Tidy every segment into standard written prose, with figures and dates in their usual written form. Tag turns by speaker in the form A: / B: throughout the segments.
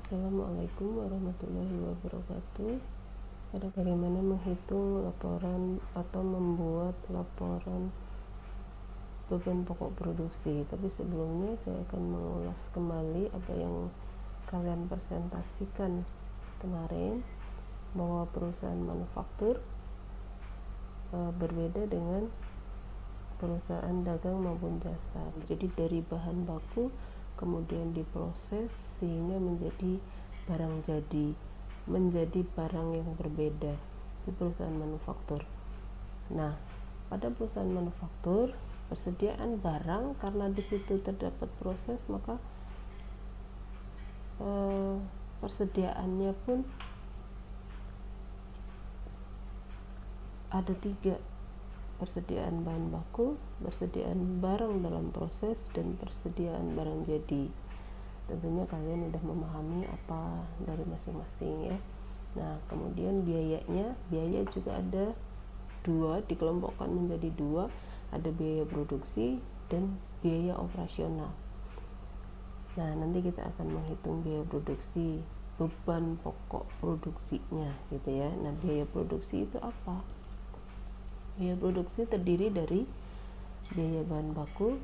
A: Assalamualaikum warahmatullahi wabarakatuh. Bagaimana menghitung laporan atau membuat laporan beban pokok produksi. Tapi sebelumnya saya akan mengulas kembali apa yang kalian presentasikan kemarin, bahwa perusahaan manufaktur berbeda dengan perusahaan dagang maupun jasa. Jadi dari bahan baku kemudian diproses sehingga menjadi barang jadi, menjadi barang yang berbeda di perusahaan manufaktur. Nah, pada perusahaan manufaktur persediaan barang, karena di situ terdapat proses, maka persediaannya pun ada tiga: persediaan bahan baku, persediaan barang dalam proses, dan persediaan barang jadi. Tentunya kalian sudah memahami apa dari masing-masing ya. Nah, kemudian biaya juga ada dua, dikelompokkan menjadi dua, ada biaya produksi dan biaya operasional. Nah, nanti kita akan menghitung biaya produksi, beban pokok produksinya gitu ya. Nah, biaya produksi itu apa? Biaya produksi terdiri dari biaya bahan baku,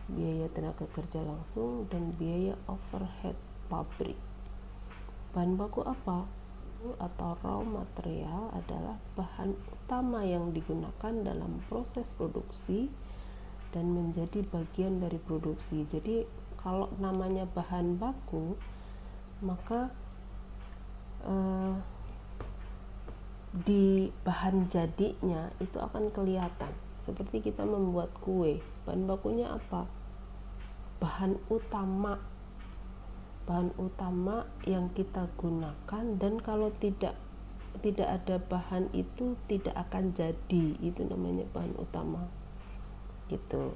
A: biaya tenaga kerja langsung, dan biaya overhead pabrik. Bahan baku apa? Atau raw material adalah bahan utama yang digunakan dalam proses produksi dan menjadi bagian dari produksi. Jadi kalau namanya bahan baku, maka di bahan jadinya itu akan kelihatan. Seperti kita membuat kue, bahan bakunya apa? Bahan utama yang kita gunakan, dan kalau tidak ada bahan itu tidak akan jadi, itu namanya bahan utama gitu.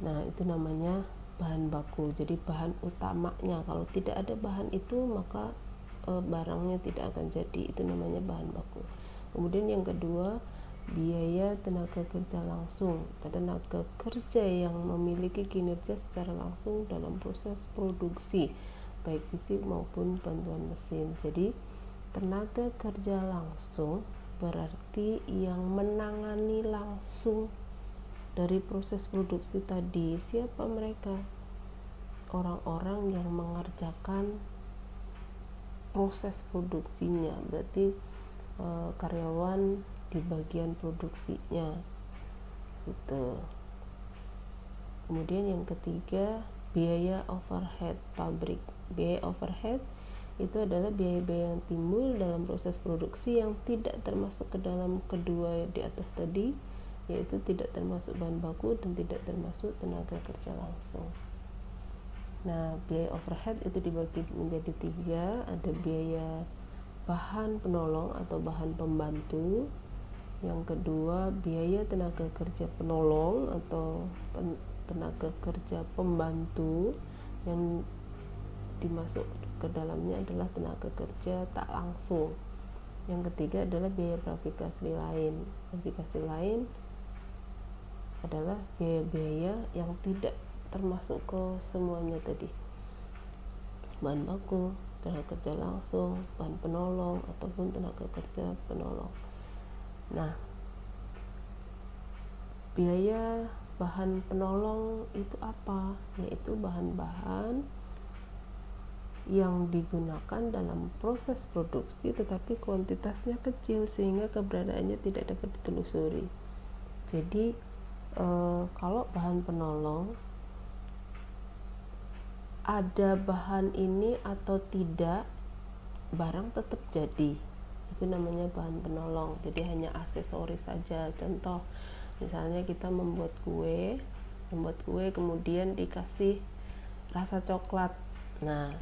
A: Nah, itu namanya bahan baku. Jadi bahan utamanya, kalau tidak ada bahan itu maka barangnya tidak akan jadi, itu namanya bahan baku. Kemudian yang kedua, biaya tenaga kerja langsung, tenaga kerja yang memiliki kinerja secara langsung dalam proses produksi baik fisik maupun bantuan mesin. Jadi tenaga kerja langsung berarti yang menangani langsung dari proses produksi tadi. Siapa mereka? Orang-orang yang mengerjakan proses produksinya, berarti karyawan di bagian produksinya gitu. Kemudian yang ketiga, biaya overhead pabrik. Biaya overhead itu adalah biaya-biaya yang timbul dalam proses produksi yang tidak termasuk ke dalam kedua di atas tadi, yaitu tidak termasuk bahan baku dan tidak termasuk tenaga kerja langsung. Nah, biaya overhead itu dibagi menjadi tiga. Ada biaya bahan penolong atau bahan pembantu. Yang kedua, biaya tenaga kerja penolong atau tenaga kerja pembantu, yang dimasuk ke dalamnya adalah tenaga kerja tak langsung. Yang ketiga adalah biaya verifikasi lain. Verifikasi lain adalah biaya-biaya yang tidak termasuk ke semuanya tadi: bahan baku, tenaga kerja langsung, bahan penolong ataupun tenaga kerja penolong. Nah, biaya bahan penolong itu apa? Yaitu bahan-bahan yang digunakan dalam proses produksi tetapi kuantitasnya kecil sehingga keberadaannya tidak dapat ditelusuri. Jadi kalau bahan penolong, ada bahan ini atau tidak, barang tetap jadi, itu namanya bahan penolong. Jadi hanya aksesoris saja. Contoh, misalnya kita membuat kue kemudian dikasih rasa coklat. Nah,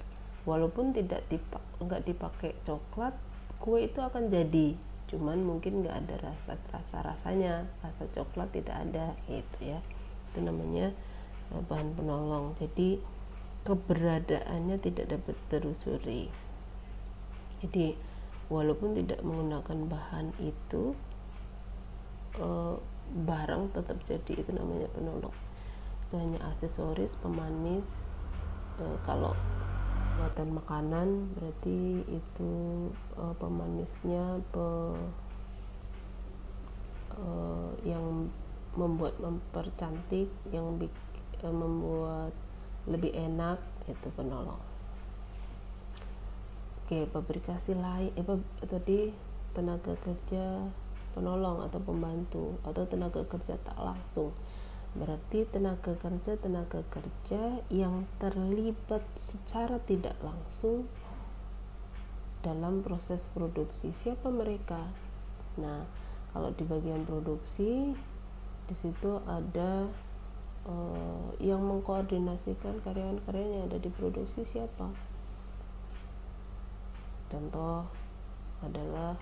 A: walaupun nggak dipakai coklat, kue itu akan jadi, cuman mungkin nggak ada rasanya, rasa coklat tidak ada gitu ya. Itu namanya bahan penolong. Jadi keberadaannya tidak dapat ditelusuri. Jadi walaupun tidak menggunakan bahan itu, barang tetap jadi, itu namanya penolong. Itu hanya aksesoris, pemanis, Kalau buatan makanan berarti itu pemanisnya, yang mempercantik, yang membuat lebih enak, itu penolong. Oke, pabrikasi lain tadi tenaga kerja penolong atau pembantu atau tenaga kerja tak langsung. Berarti tenaga kerja yang terlibat secara tidak langsung dalam proses produksi. Siapa mereka? Nah, kalau di bagian produksi, di situ ada yang mengkoordinasikan karyawan-karyawan yang ada di produksi siapa? Contoh adalah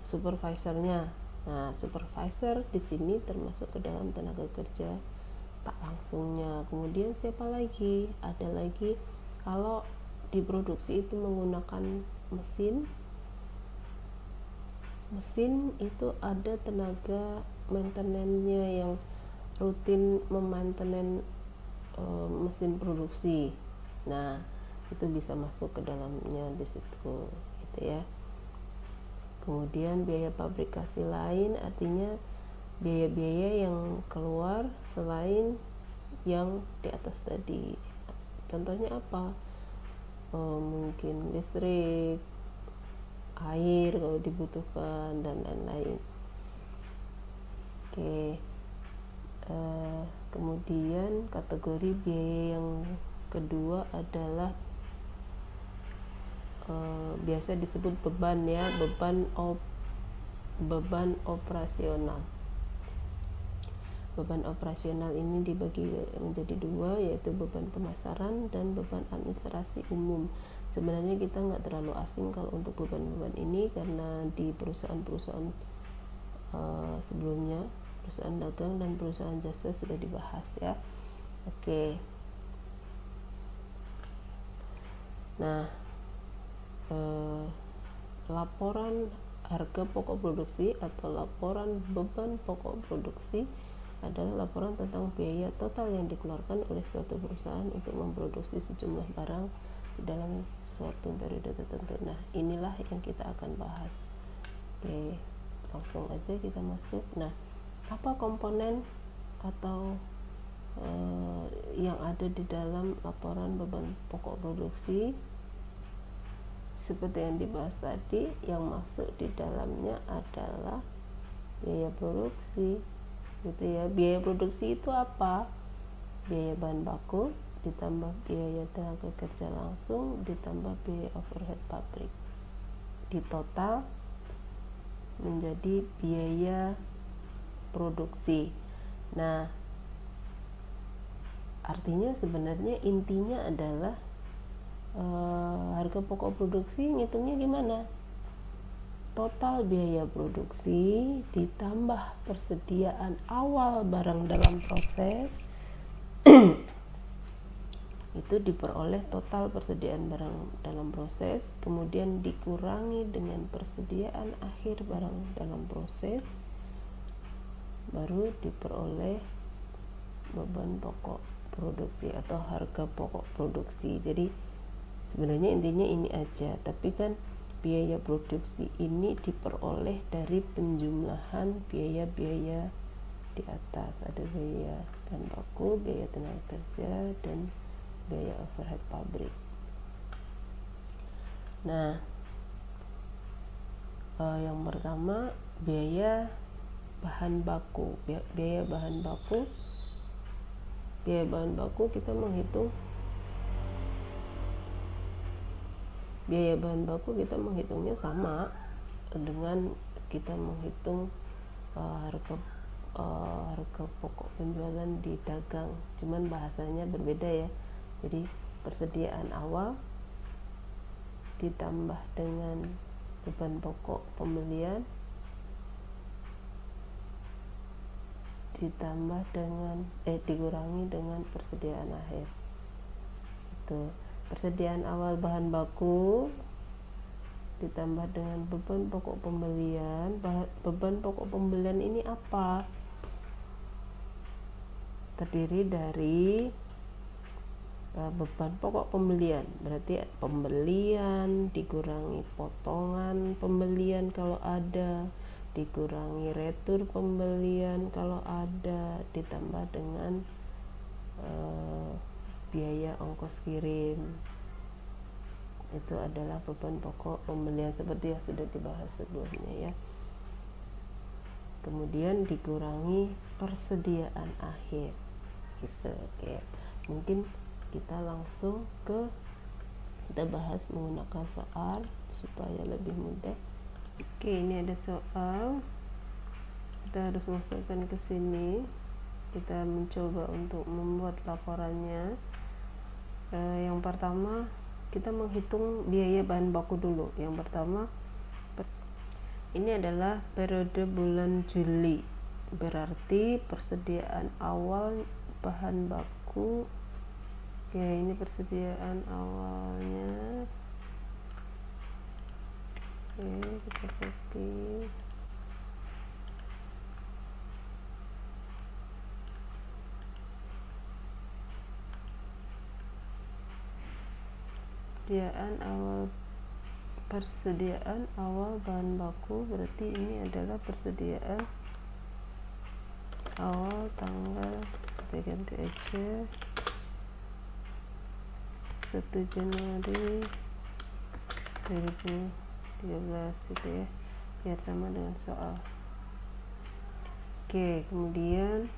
A: supervisornya. Nah, supervisor di sini termasuk ke dalam tenaga kerja tak langsungnya. Kemudian siapa lagi? Ada lagi kalau di produksi itu menggunakan mesin itu ada tenaga maintenance-nya yang rutin memainten mesin produksi. Nah, itu bisa masuk ke dalamnya di situ, gitu ya. Kemudian biaya pabrikasi lain artinya biaya-biaya yang keluar selain yang di atas tadi. Contohnya apa? Mungkin listrik, air kalau dibutuhkan, dan lain-lain. Oke. Kemudian kategori biaya yang kedua adalah biasa disebut beban ya, beban operasional. Beban operasional ini dibagi menjadi dua, yaitu beban pemasaran dan beban administrasi umum. Sebenarnya kita nggak terlalu asing kalau untuk beban-beban ini karena di perusahaan-perusahaan sebelumnya, perusahaan dagang dan perusahaan jasa sudah dibahas ya. Oke. Nah, laporan harga pokok produksi atau laporan beban pokok produksi adalah laporan tentang biaya total yang dikeluarkan oleh suatu perusahaan untuk memproduksi sejumlah barang dalam suatu periode tertentu. Nah, inilah yang kita akan bahas. Oke, langsung aja kita masuk. Nah, apa komponen atau yang ada di dalam laporan beban pokok produksi? Seperti yang dibahas tadi, yang masuk di dalamnya adalah biaya produksi, gitu ya. Biaya produksi itu apa? Biaya bahan baku ditambah biaya tenaga kerja langsung ditambah biaya overhead pabrik, di total menjadi biaya produksi. Nah, artinya sebenarnya intinya adalah harga pokok produksi ngitungnya gimana? Total biaya produksi ditambah persediaan awal barang dalam proses itu diperoleh total persediaan barang dalam proses, kemudian dikurangi dengan persediaan akhir barang dalam proses, baru diperoleh beban pokok produksi atau harga pokok produksi. Jadi sebenarnya intinya ini aja, tapi kan biaya produksi ini diperoleh dari penjumlahan biaya-biaya di atas. Ada biaya bahan baku, biaya tenaga kerja, dan biaya overhead pabrik. Nah, yang pertama biaya bahan baku. Biaya bahan baku kita menghitung biaya bahan baku, kita menghitungnya sama dengan kita menghitung harga pokok penjualan di dagang, cuman bahasanya berbeda ya. Jadi persediaan awal ditambah dengan beban pokok pembelian ditambah dengan dikurangi dengan persediaan akhir. Itu persediaan awal bahan baku ditambah dengan beban pokok pembelian. Beban pokok pembelian ini apa? Terdiri dari beban pokok pembelian, berarti pembelian dikurangi potongan pembelian kalau ada, dikurangi retur pembelian kalau ada, ditambah dengan biaya ongkos kirim. Itu adalah beban pokok pembelian seperti yang sudah dibahas sebelumnya ya. Kemudian dikurangi persediaan akhir gitu. Oke, mungkin kita langsung kita bahas menggunakan soal supaya lebih mudah. Oke, ini ada soal, kita harus masukkan ke sini. Kita mencoba untuk membuat laporannya. Yang pertama kita menghitung biaya bahan baku dulu. Yang pertama, ini adalah periode bulan Juli, berarti persediaan awal bahan baku ya, ini persediaan awalnya. Oke, kita copy. Persediaan awal bahan baku, berarti ini adalah persediaan awal tanggal, kita ganti aja 1 Januari 2013 itu ya, biar sama dengan soal. Oke, kemudian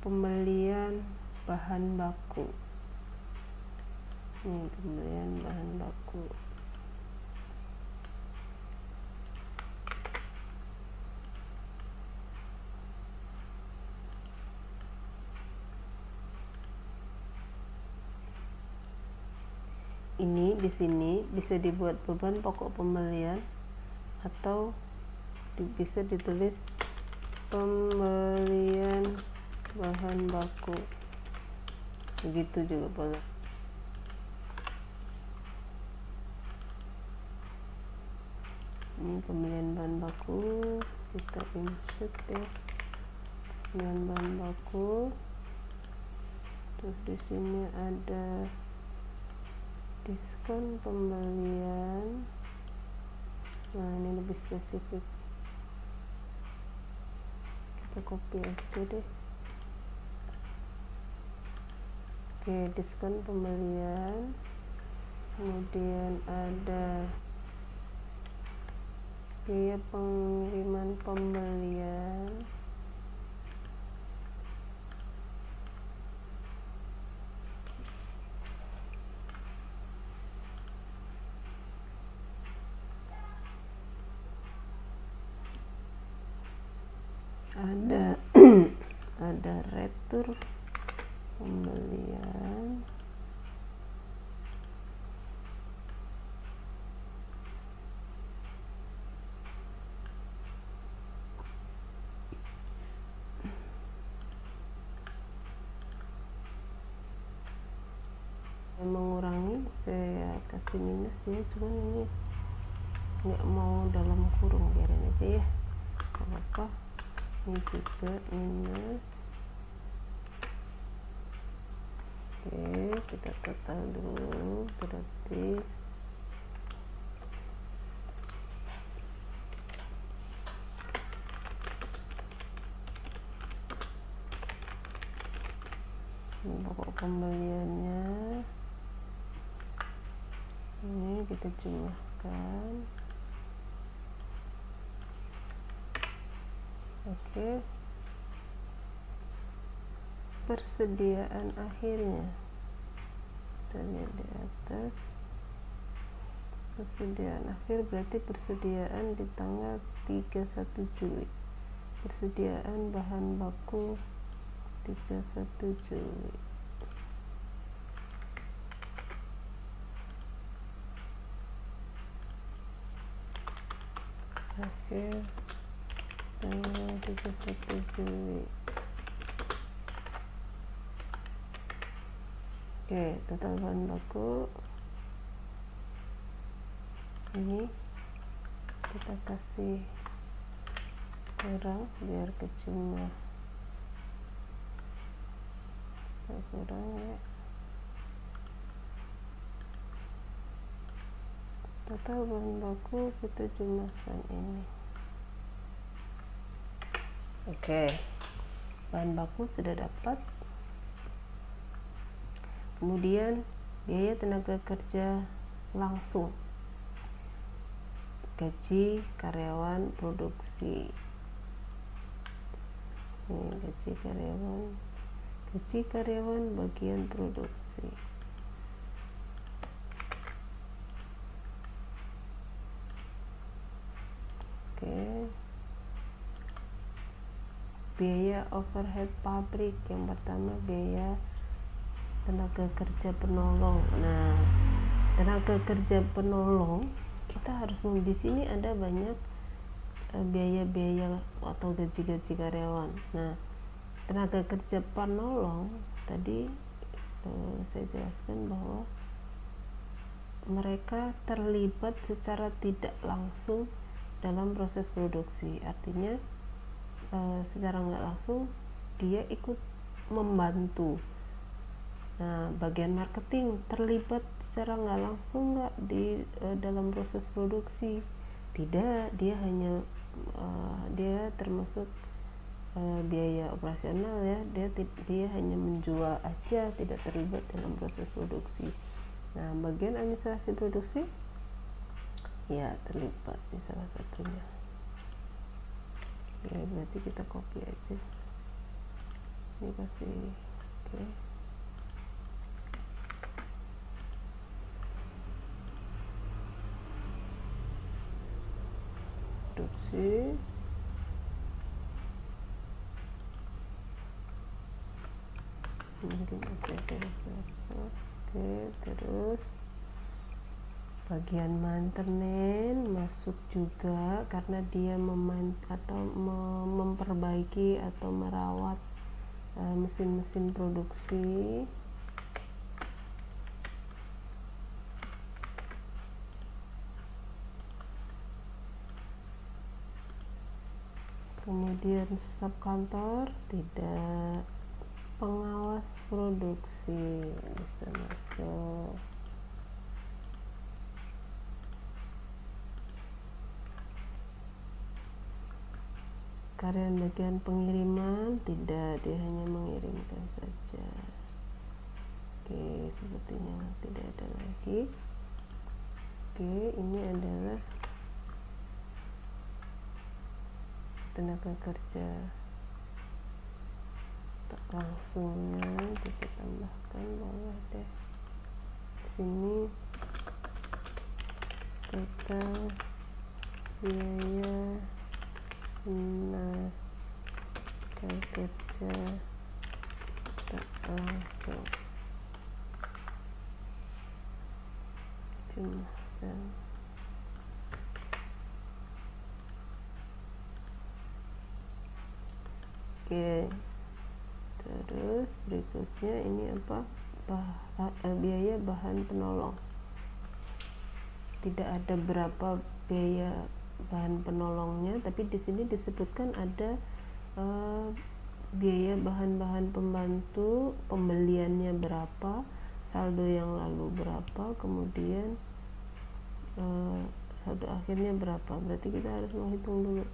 A: pembelian bahan baku. Ini pembelian bahan baku. Ini di sini bisa dibuat beban pokok pembelian atau bisa ditulis pembelian bahan baku, begitu juga boleh. Ini pembelian bahan baku, kita insert ya, pembelian bahan baku. Terus di sini ada diskon pembelian. Nah, ini lebih spesifik, kita copy aja deh. Oke, diskon pembelian, kemudian ada biaya pengiriman pembelian, ada ada retur pembelian, mengurangi, saya kasih minus ya, cuman ini nggak mau dalam kurung, biarin aja ya, nggak apa-apa. Ini juga minus. Oke, kita total dulu, berarti pokok pembeliannya ini kita jumlahkan. Oke, persediaan akhirnya kita lihat di atas. Persediaan akhir berarti persediaan di tanggal 31 Juli, persediaan bahan baku 31 Juli. Akhir tanggal 31 Juli. Oke, total bahan baku ini kita kasih kurang biar kecuma kurang ya. total bahan baku kita jumlahkan ini. Oke, bahan baku sudah dapat. Kemudian biaya tenaga kerja langsung, gaji karyawan produksi. Ini gaji karyawan bagian produksi. Oke, biaya overhead pabrik. Yang pertama biaya tenaga kerja penolong. Nah, tenaga kerja penolong kita harus di sini ada banyak biaya-biaya atau gaji-gaji karyawan. Nah, tenaga kerja penolong tadi saya jelaskan bahwa mereka terlibat secara tidak langsung dalam proses produksi. Artinya secara nggak langsung dia ikut membantu. Nah, bagian marketing terlibat secara nggak langsung nggak di dalam proses produksi? Tidak, dia hanya dia termasuk biaya operasional ya. Dia hanya menjual aja, tidak terlibat dalam proses produksi. Nah, bagian administrasi produksi ya terlibat, ini salah satunya. Ya, berarti kita copy aja. Ini kasih oke. Produksi. Mungkin aja oke, terus bagian maintenance masuk juga karena dia memperbaiki atau merawat mesin-mesin produksi. Kemudian staf kantor tidak, pengawas produksi bisa masuk. Karyawan bagian pengiriman tidak, dia hanya mengirimkan saja. Oke, sepertinya tidak ada lagi. Oke, ini adalah tenaga kerja tak langsungnya. Kita tambahkan bawah deh sini total biaya tenaga kerja tak langsung jumlahkan. Oke, terus berikutnya ini apa? Biaya bahan penolong. Tidak ada berapa biaya bahan penolongnya, tapi di sini disebutkan ada biaya bahan-bahan pembantu, pembeliannya berapa, saldo yang lalu berapa, kemudian saldo akhirnya berapa. Berarti kita harus menghitung dulu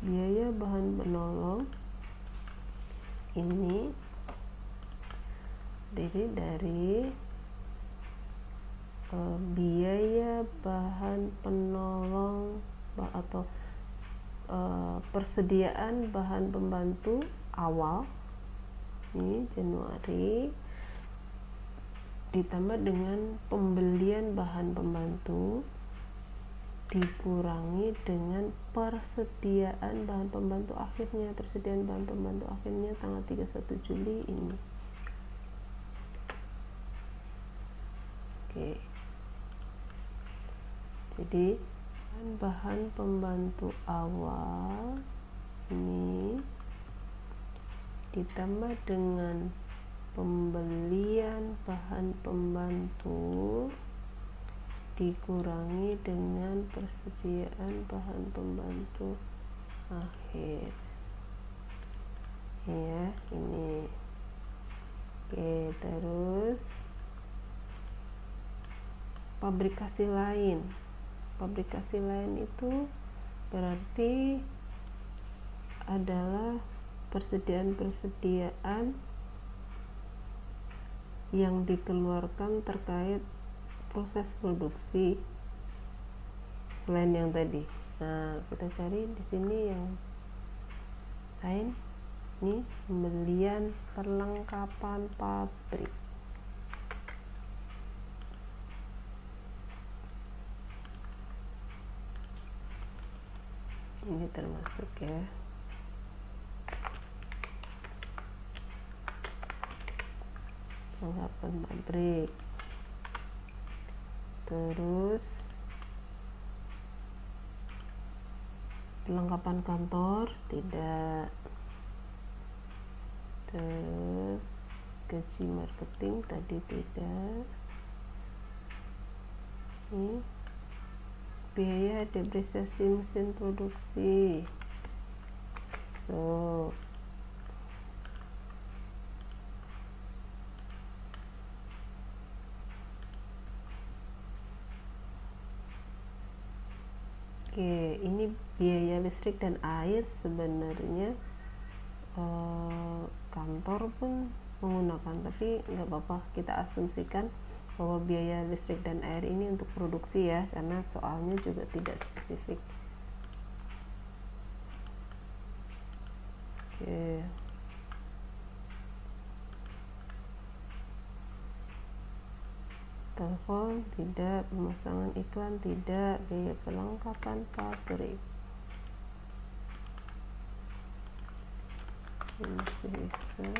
A: biaya bahan penolong ini terdiri dari biaya bahan penolong atau persediaan bahan pembantu awal ini Januari ditambah dengan pembelian bahan pembantu dikurangi dengan persediaan bahan pembantu akhirnya. Persediaan bahan pembantu akhirnya tanggal 31 Juli ini. Oke, jadi bahan pembantu awal ini ditambah dengan pembelian bahan pembantu dikurangi dengan persediaan bahan pembantu akhir ya ini. Oke, terus pabrikasi lain pabrikasi lain itu berarti adalah persediaan-persediaan yang dikeluarkan terkait proses produksi selain yang tadi. Nah, kita cari di sini yang lain. Ini pembelian perlengkapan pabrik. Ini termasuk ya. Perlengkapan pabrik. Terus perlengkapan kantor tidak. Terus gaji marketing tadi tidak. Ini biaya depresiasi mesin produksi. So oke, ini biaya listrik dan air sebenarnya kantor pun menggunakan, tapi nggak apa-apa, kita asumsikan bahwa biaya listrik dan air ini untuk produksi ya, karena soalnya juga tidak spesifik. Oke. Telepon tidak, pemasangan iklan tidak, biaya perlengkapan pabrik ini bisa.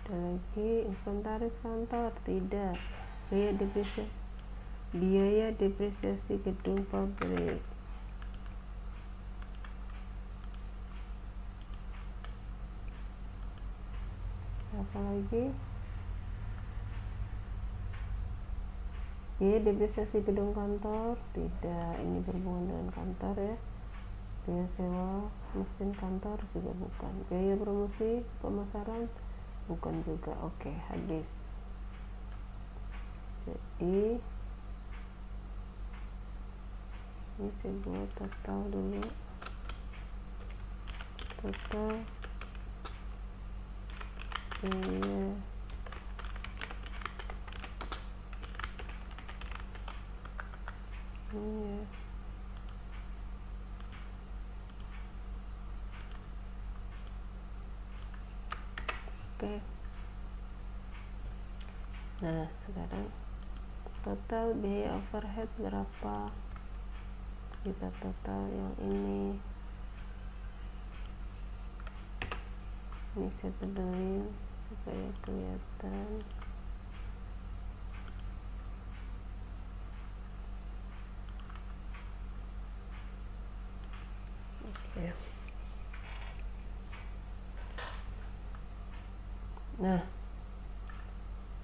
A: Ada lagi inventaris kantor tidak, biaya depresiasi gedung pabrik. Apa lagi? Biaya depresiasi gedung kantor tidak, ini berhubungan dengan kantor ya. Biaya sewa mesin kantor juga bukan. Biaya promosi pemasaran bukan juga. Oke, habis. Jadi ini saya buat total dulu. Total biaya ini ya. Oke. Nah, sekarang total biaya overhead berapa? Kita total yang ini saya tebelin supaya kelihatan. Oke. Nah,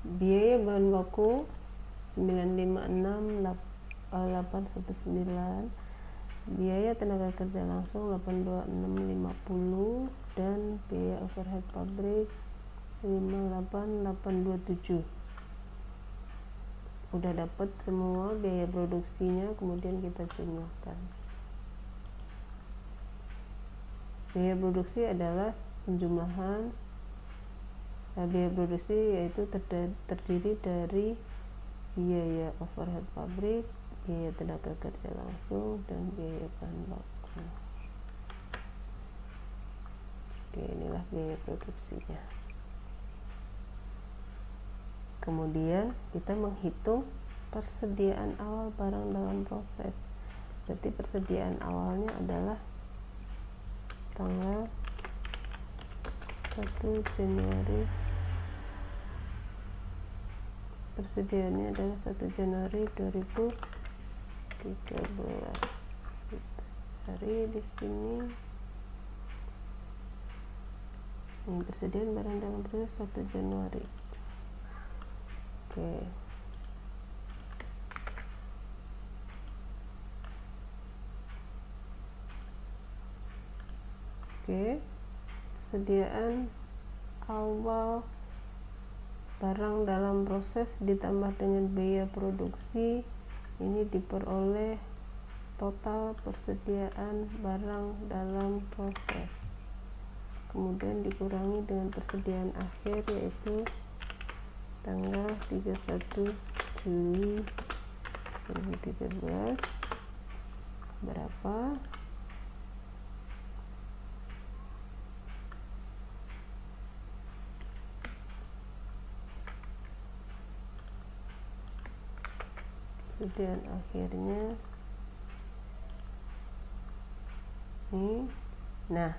A: biaya bahan baku 956.819, biaya tenaga kerja langsung 826.50, dan biaya overhead pabrik 58827. Udah dapat semua biaya produksinya, kemudian kita jumlahkan. Biaya produksi adalah penjumlahan biaya produksi, yaitu terdiri dari biaya overhead pabrik, biaya tenaga kerja langsung, dan biaya bahan baku. Oke, inilah biaya produksinya. Kemudian kita menghitung persediaan awal barang dalam proses. Berarti persediaan awalnya adalah tanggal 1 Januari. Persediaannya adalah 1 Januari 2013. Kita cari di sini. Ini persediaan barang dalam proses 1 Januari. Oke. Persediaan awal barang dalam proses ditambah dengan biaya produksi, ini diperoleh total persediaan barang dalam proses, kemudian dikurangi dengan persediaan akhir yaitu tanggal 31 Juli 2013 berapa. Persediaan akhirnya ini. Nah,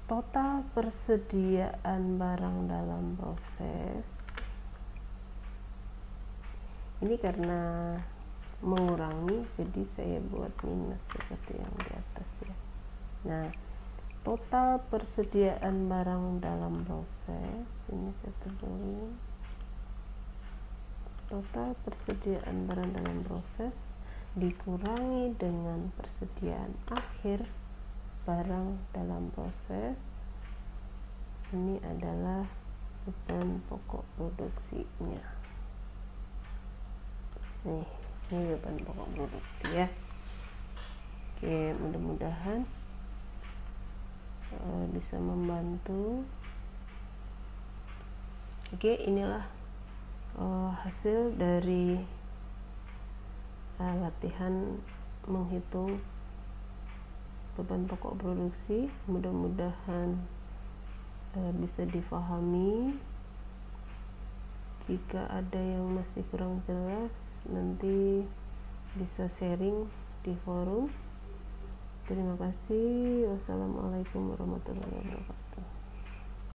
A: total persediaan barang dalam proses ini karena mengurangi, jadi saya buat minus seperti yang di atas ya. Nah, total persediaan barang dalam proses ini saya tebelin. Total persediaan barang dalam proses dikurangi dengan persediaan akhir barang dalam proses, ini adalah beban pokok produksinya. Nih, ini beban pokok produksi ya. Oke, mudah-mudahan bisa membantu. Oke, inilah hasil dari latihan menghitung beban pokok produksi. Mudah-mudahan bisa difahami. Jika ada yang masih kurang jelas, nanti bisa sharing di forum. Terima kasih. Wassalamualaikum warahmatullahi wabarakatuh.